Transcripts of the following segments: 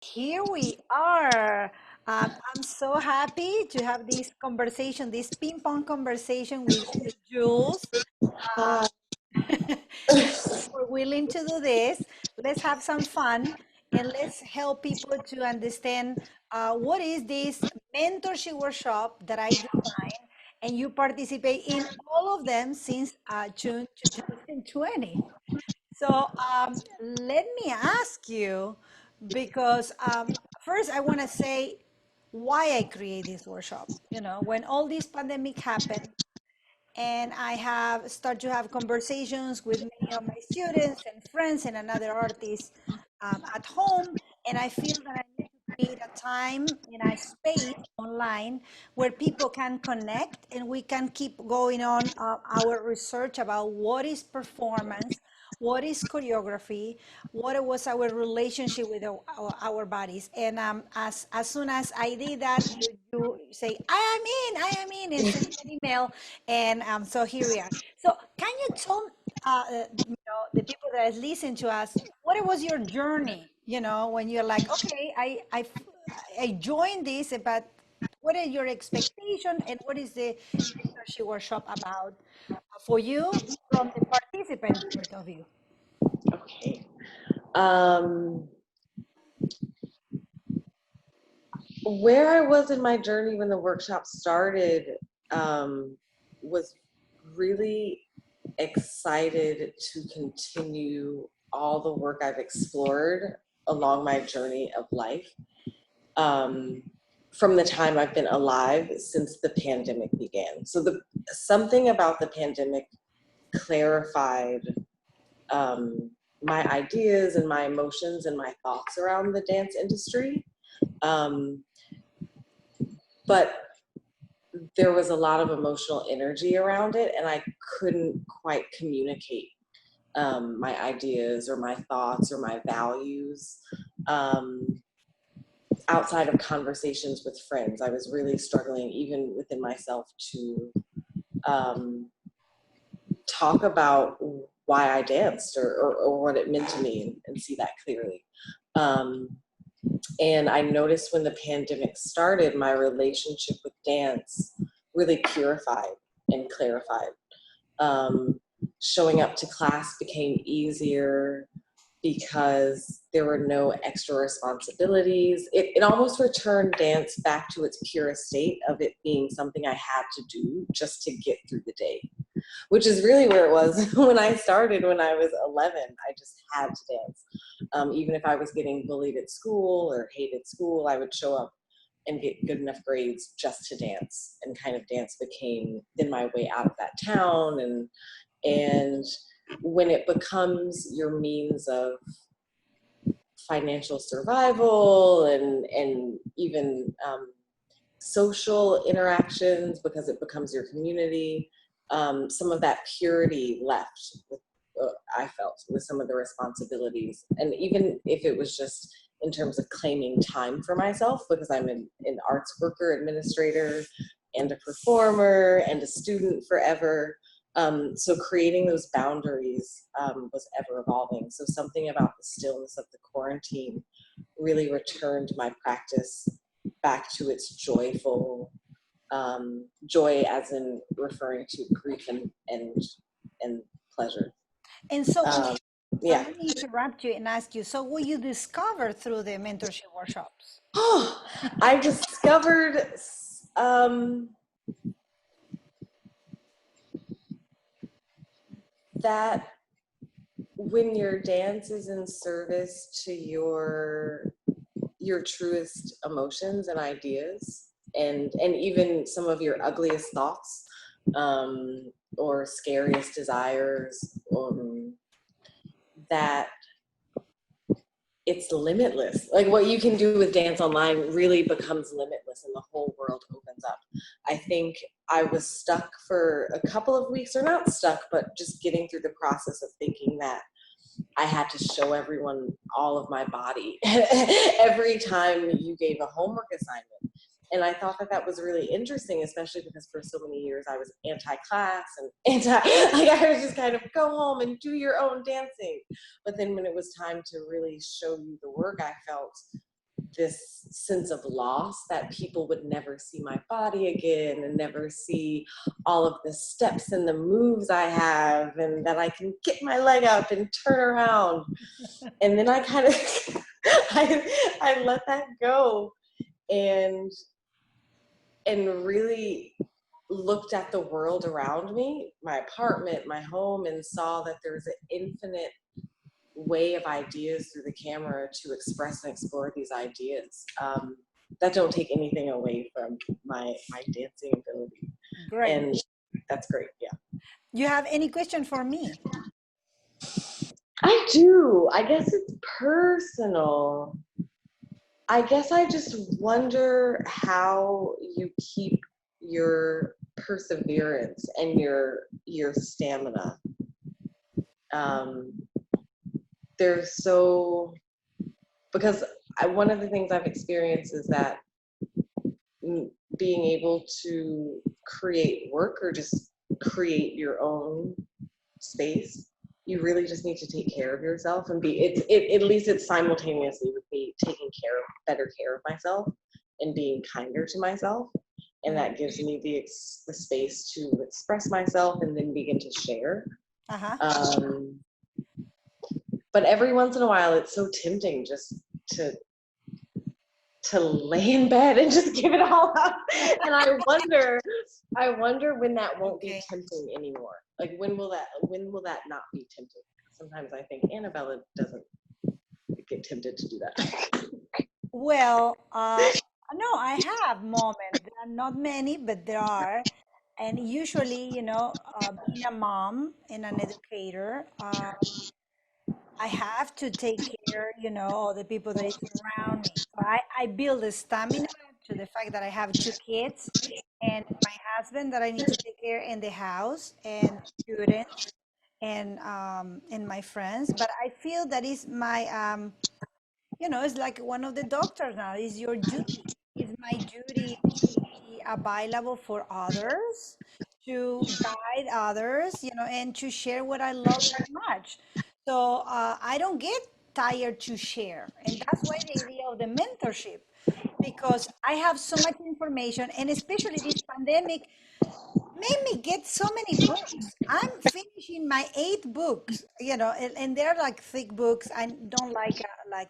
Here we are. I'm so happy to have this conversation, this ping pong conversation with Jules. Hi. Thank you for willing to do this. Let's have some fun and let's help people to understand what is this mentorship workshop that I designed, and you participate in all of them since June 2020. So let me ask you, because first I want to say why I create this workshop. You know, when all this pandemic happened, and I have started to have conversations with many of my students and friends and another artists at home, and I feel that I need to create a time in a space online where people can connect and we can keep going on our research about what is performance, what is choreography, what was our relationship with our bodies. And as soon as I did that, you say, I am in, and send me an email. And so here we are. So can you tell the people that listen to us, what was your journey? You know, when you're like, okay, I joined this, but what are your expectation and what is the mentorship workshop about for you from the participant point of view? Okay. Um, where I was in my journey when the workshop started, was really excited to continue all the work I've explored along my journey of life. Um, from the time I've been alive since the pandemic began. So something about the pandemic clarified my ideas and my emotions and my thoughts around the dance industry. Um, but there was a lot of emotional energy around it, and I couldn't quite communicate my ideas or my thoughts or my values um, outside of conversations with friends. I was really struggling, even within myself, to um, talk about why I danced or what it meant to me and see that clearly. Um, and I noticed when the pandemic started, my relationship with dance really purified and clarified. Um, Showing up to class became easier because there were no extra responsibilities. It almost returned dance back to its purest state of it being something I had to do just to get through the day, which is really where it was when I started when I was 11. I just had to dance. Even if I was getting bullied at school or hated school, I would show up and get good enough grades just to dance. And kind of dance became then my way out of that town. And when it becomes your means of financial survival and even social interactions, because it becomes your community, some of that purity left with, I felt, with some of the responsibilities. And even if it was just in terms of claiming time for myself, because I'm an arts worker, administrator, and a performer and a student forever. So creating those boundaries was ever evolving. So something about the stillness of the quarantine really returned my practice back to its joyful joy, as in referring to grief and pleasure. And so, Um, yeah. let me interrupt you and ask you, so what you discovered through the mentorship workshops? Oh, I discovered um, that when your dance is in service to your truest emotions and ideas, and even some of your ugliest thoughts, or scariest desires, that it's limitless. Like what you can do with dance online really becomes limitless and the whole world opens up. I think I was stuck for a couple of weeks, or not stuck, but just getting through the process of thinking that I had to show everyone all of my body every time you gave a homework assignment. And I thought that that was really interesting, especially because for so many years I was anti-class and like I was just kind of go home and do your own dancing. But then when it was time to really show you the work, I felt this sense of loss that people would never see my body again and never see all of the steps and the moves I have, and that I can get my leg up and turn around. And then I kind of, I let that go and really looked at the world around me, my apartment, my home, and saw that there's an infinite way of ideas through the camera to express and explore these ideas that don't take anything away from my dancing ability. Great. And that's great. Yeah. You have any question for me? I do. I guess it's personal. I guess I just wonder how you keep your perseverance and your stamina. There's so, because one of the things I've experienced is that being able to create work or just create your own space, you really just need to take care of yourself and at least it's simultaneously with me taking better care of myself and being kinder to myself. And that gives me the space to express myself and then begin to share. But every once in a while, it's so tempting just to lay in bed and just give it all up. And I wonder when that won't be tempting anymore. Like when will that not be tempting? Sometimes I think Anabella doesn't get tempted to do that. Well, no, I have moments. There are not many, but there are. And usually, being a mom and an educator, I have to take care, of the people that is around me. So I build a stamina to the fact that I have two kids and my husband that I need to take care in the house and students and my friends. But I feel that is my it's like one of the doctors now. It's your duty. It's my duty to be available for others, to guide others, and to share what I love very much. So I don't get tired to share. And that's why the idea of the mentorship, because I have so much information, and especially this pandemic made me get so many books. I'm finishing my 8 books, and they're like thick books. I don't like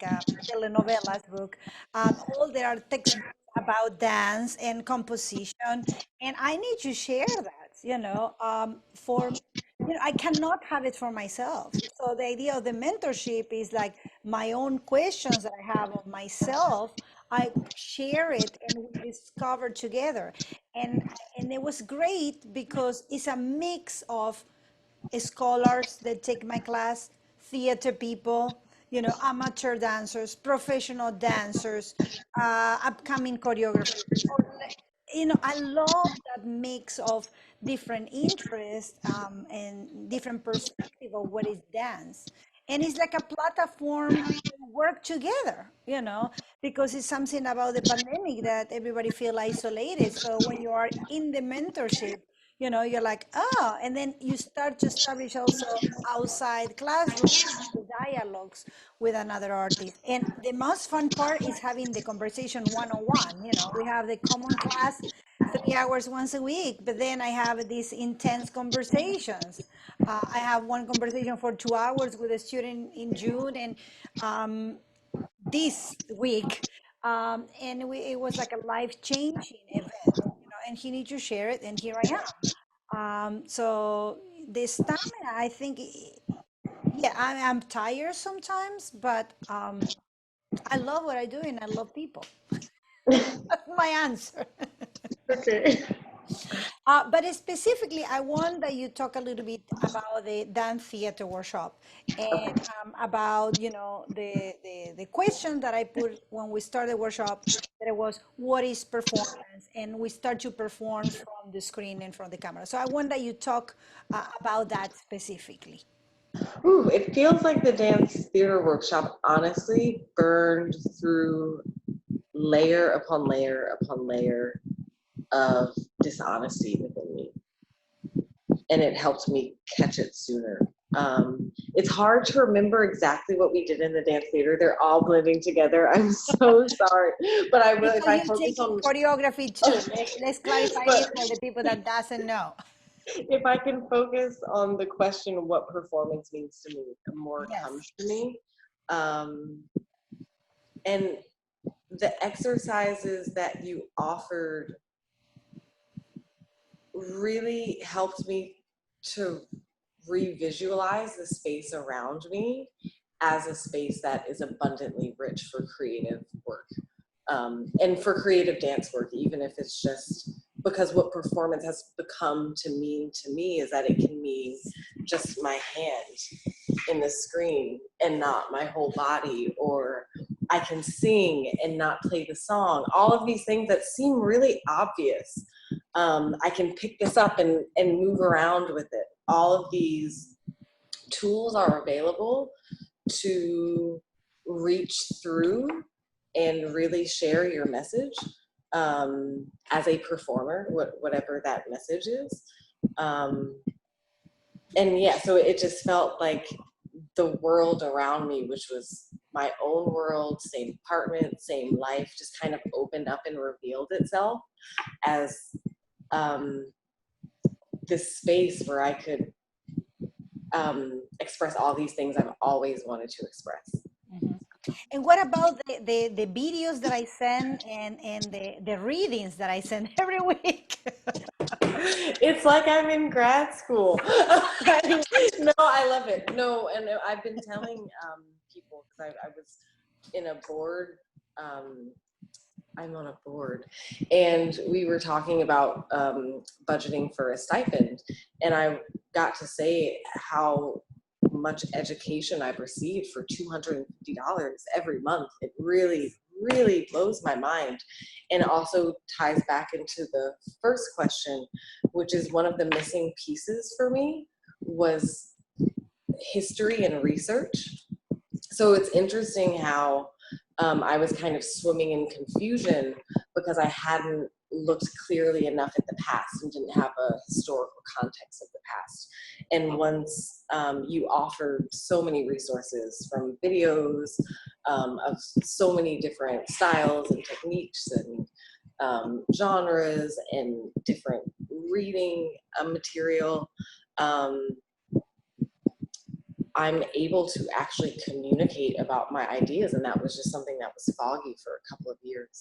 a telenovelas book. All there are textbooks about dance and composition, and I need to share that. I cannot have it for myself. So the idea of the mentorship is like my own questions that I have of myself. I share it and we discover together. And and it was great because it's a mix of scholars that take my class, theater people, amateur dancers, professional dancers, upcoming choreographers. I love that mix of different interests and different perspective of what is dance. And it's like a platform to work together, because it's something about the pandemic that everybody feel isolated. So when you are in the mentorship, you're like, oh, and then you start to establish also outside classroom dialogues with another artist. And the most fun part is having the conversation one-on-one. We have the common class 3 hours once a week, but then I have these intense conversations. I have one conversation for 2 hours with a student in June, and this week, it was like a life-changing event, and he needs to share it, and here I am. So the stamina, I think, yeah, I'm tired sometimes, but I love what I do and I love people. That's my answer. Okay. But specifically, I want that you talk a little bit about the dance theater workshop and about, the question that I put when we started the workshop, that it was, what is performance? And we start to perform from the screen and from the camera. So I want that you talk about that specifically. Ooh, it feels like the dance theater workshop honestly burned through layer upon layer upon layer of dishonesty within me. And it helped me catch it sooner. It's hard to remember exactly what we did in the dance theater. They're all blending together. I'm so sorry, but I will if Because I you're focus taking on. choreography too. Let's clarify this But for the people that doesn't know. if I can focus on the question of what performance means to me, more Yes. comes to me. Um, and the exercises that you offered really helped me to revisualize the space around me as a space that is abundantly rich for creative work, and for creative dance work, even if it's just because what performance has become to mean to me is that it can mean just my hand in the screen and not my whole body, or I can sing and not play the song. All of these things that seem really obvious. I can pick this up and move around with it. All of these tools are available to reach through and really share your message, as a performer, whatever that message is. Um, and yeah, so it just felt like the world around me, which was my own world, same apartment, same life, just kind of opened up and revealed itself as, um, this space where I could, express all these things I've always wanted to express. Mhm. And what about the videos that I send and the readings that I send every week? It's like I'm in grad school. No, I love it. No, and I've been telling, people, because I was in a board. Um, I'm on a board, and we were talking about, budgeting for a stipend, and I got to say how much education I've received for $250 every month. It really, really blows my mind, and also ties back into the first question, which is one of the missing pieces for me was history and research. So it's interesting how, I was kind of swimming in confusion because I hadn't looked clearly enough at the past and didn't have a historical context of the past. And once, you offered so many resources from videos, of so many different styles and techniques and, genres and different reading, material, um, I'm able to actually communicate about my ideas, and that was just something that was foggy for a couple of years.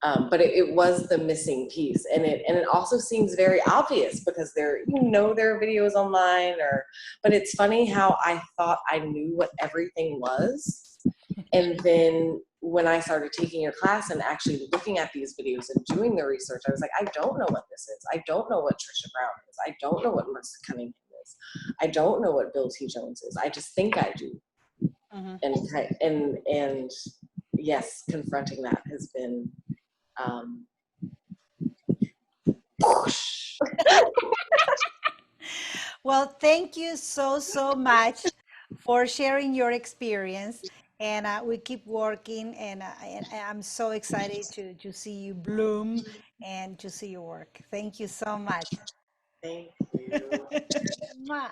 But it was the missing piece, and it also seems very obvious because there are videos online, but it's funny how I thought I knew what everything was, and then when I started taking your class and actually looking at these videos and doing the research, I was like, I don't know what this is. I don't know what Trisha Brown is. I don't know what Marissa Cunningham is. I don't know what Bill T. Jones is. I just think I do. Mhm. And yes, confronting that has been, um, Well, thank you so much for sharing your experience. And we keep working, and I'm so excited to see you bloom and to see your work. Thank you so much. thank you. Mwah.